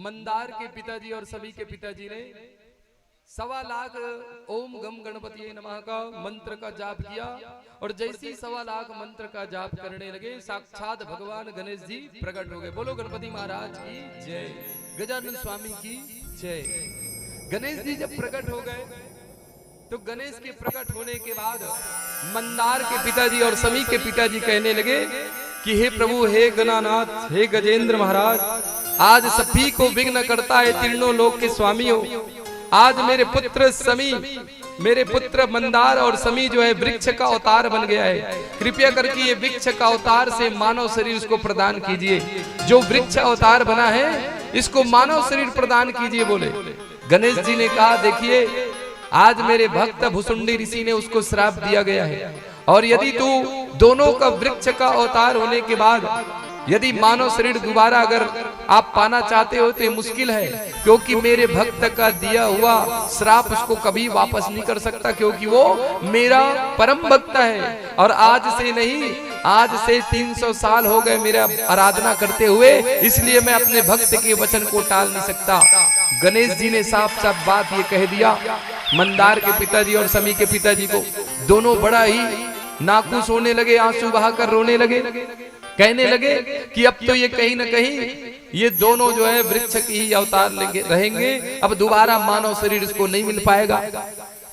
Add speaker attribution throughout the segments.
Speaker 1: मंदार के पिताजी और सभी के पिताजी ने 1.25 लाख ओम गम गणपति नमः का मंत्र का जाप किया और जैसे ही 1.25 लाख मंत्र का जाप करने लगे साक्षात भगवान गणेश जी प्रकट हो गए। बोलो गणपति महाराज की जय, गजानन स्वामी की जय। गणेश जी जब प्रकट हो गए तो गणेश के प्रकट होने के बाद मंदार के पिताजी और समी के पिताजी कहने लगे कि हे प्रभु, हे गणानाथ, हे गजेंद्र महाराज, आज सभी को विघ्न करता है तीनों लोक के स्वामी हो। आज मेरे पुत्र समी, मेरे पुत्र मंदार और समी जो है वृक्ष का अवतार बन गया है। कृपया करके ये वृक्ष का अवतार से मानव शरीर इसको प्रदान कीजिए। जो वृक्ष अवतार बना है इसको मानव शरीर प्रदान कीजिए। बोले गणेश जी ने कहा, देखिए आज मेरे भक्त भुसुंडी ऋषि ने उसको श्राप दिया गया है और यदि तू दोनों का वृक्ष का अवतार होने के बाद यदि मानव शरीर दोबारा अगर आप पाना चाहते हो तो ये मुश्किल है, क्योंकि मेरे भक्त का दिया हुआ श्राप उसको कभी वापस नहीं कर सकता, क्योंकि वो मेरा परम भक्त है। और आज से नहीं, आज से 300 साल हो गए मेरा आराधना करते हुए, इसलिए मैं अपने भक्त के वचन को टाल नहीं सकता। गणेश जी ने साफ साफ बात ये कह दिया मंदार के पिताजी और समी के पिताजी को। दोनों बड़ा ही नाखुश होने लगे, आंसू बहाकर रोने लगे, कहने लगे कि अब तो ये कहीं न कहीं ये दोनों जो है वृक्ष की ही अवतार लेंगे रहेंगे, अब दोबारा मानव शरीर इसको नहीं मिल पाएगा।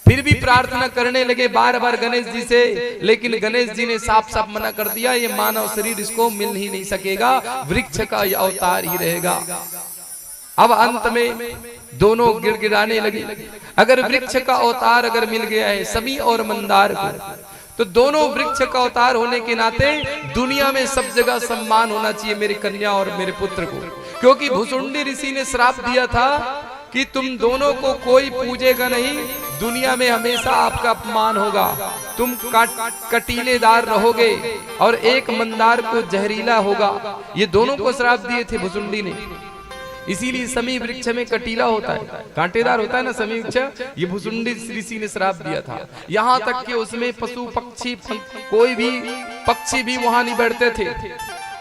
Speaker 1: फिर भी प्रार्थना करने लगे बार बार गणेश जी से, लेकिन गणेश जी ने साफ साफ मना कर दिया, ये मानव शरीर इसको मिल ही नहीं सकेगा, वृक्ष का ये अवतार ही रहेगा। अब अंत में दोनों गिड़गिड़ाने लगे। अगर वृक्ष का अवतार अगर मिल गया है समी और मंदार को, तो दोनों वृक्ष का अवतार होने के नाते दुनिया में सब जगह सम्मान होना चाहिए मेरी कन्या और मेरे पुत्र को, क्योंकि भुसुंडी ऋषि ने श्राप दिया था कि तुम दोनों को कोई पूजेगा नहीं, दुनिया में हमेशा आपका अपमान होगा, तुम कटीलेदार रहोगे और एक मंदार को जहरीला होगा। ये दोनों को श्राप दिए थे भुसुंडी ने। इसीलिए समी वृक्ष में कटीला होता है, कांटेदार होता है ना समी वृक्ष, ये भुसुंडी ऋषि ने श्राप दिया था। यहाँ तक कि उसमें पशु पक्षी कोई भी पक्षी भी वहां नहीं बैठते थे।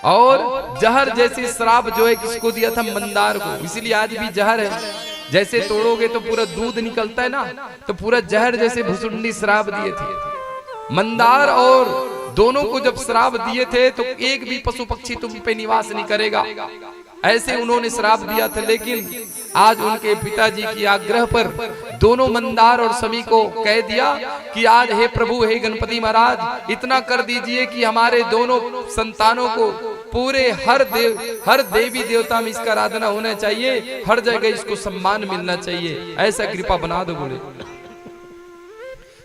Speaker 1: और जहर जैसे श्राप जो है किसको दिया था? मंदार को। इसीलिए आज भी जहर है, जैसे तोड़ोगे तो पूरा दूध निकलता है ना, तो पूरा जहर जैसे भुसुंडी श्राप दिए थे। मंदार और दोनों को जब श्राप दिए थे तो एक भी पशु पक्षी तुम पे निवास नहीं करेगा, ऐसे उन्होंने श्राप दिया था। लेकिन आज उनके पिताजी की आग्रह पर दोनों मंदार और समी को कह दिया कि आज हे प्रभु, हे गणपति महाराज, इतना कर दीजिए कि हमारे दोनों संतानों को पूरे हर देवी देवता में इसका आराधना होना चाहिए, हर जगह इसको सम्मान मिलना चाहिए, ऐसा कृपा बना दो। बोले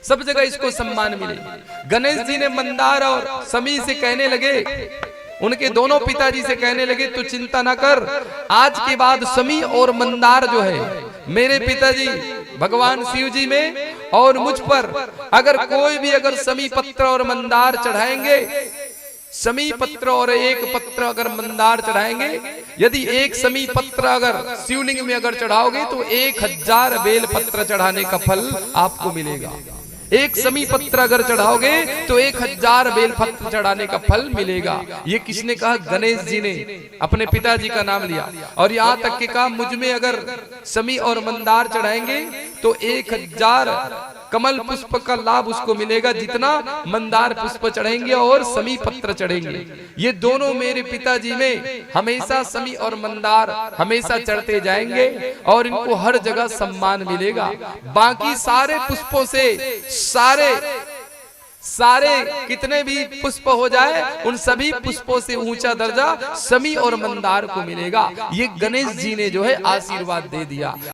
Speaker 1: सब जगह इसको सम्मान मिले। गणेश जी ने मंदार और समी से कहने लगे, उनके दोनों पिताजी से कहने लगे, तू चिंता ना कर, आज के बाद समी और मंदार जो है मेरे पिताजी भगवान शिव जी में और मुझ पर अगर कोई भी अगर समी पत्र और मंदार चढ़ाएंगे, समी पत्र और एक पत्र अगर मंदार चढ़ाएंगे, यदि एक समी पत्र अगर शिवलिंग में अगर चढ़ाओगे तो 1000 बेल पत्र चढ़ाने का फल आपको मिलेगा। एक समी पत्र अगर चढ़ाओगे तो 1000 बेल पत्र चढ़ाने का फल मिलेगा। ये किसने कहा? गणेश जी ने अपने पिताजी का नाम लिया। और यहाँ तक के कहा, मुझ में अगर समी और मंदार चढ़ाएंगे तो 1000 कमल पुष्प का लाभ उसको मिलेगा, जितना मंदार पुष्प चढ़ेंगे और समी पत्र चढ़ेंगे। ये दोनों मेरे पिताजी में हमेशा समी और मंदार हमेशा चढ़ते जाएंगे और इनको हर जगह सम्मान मिलेगा। बाकी सारे पुष्पों से सारे कितने भी पुष्प हो जाए, उन सभी पुष्पों से ऊंचा दर्जा समी और मंदार को मिलेगा। ये गणेश जी ने जो है आशीर्वाद दे दिया।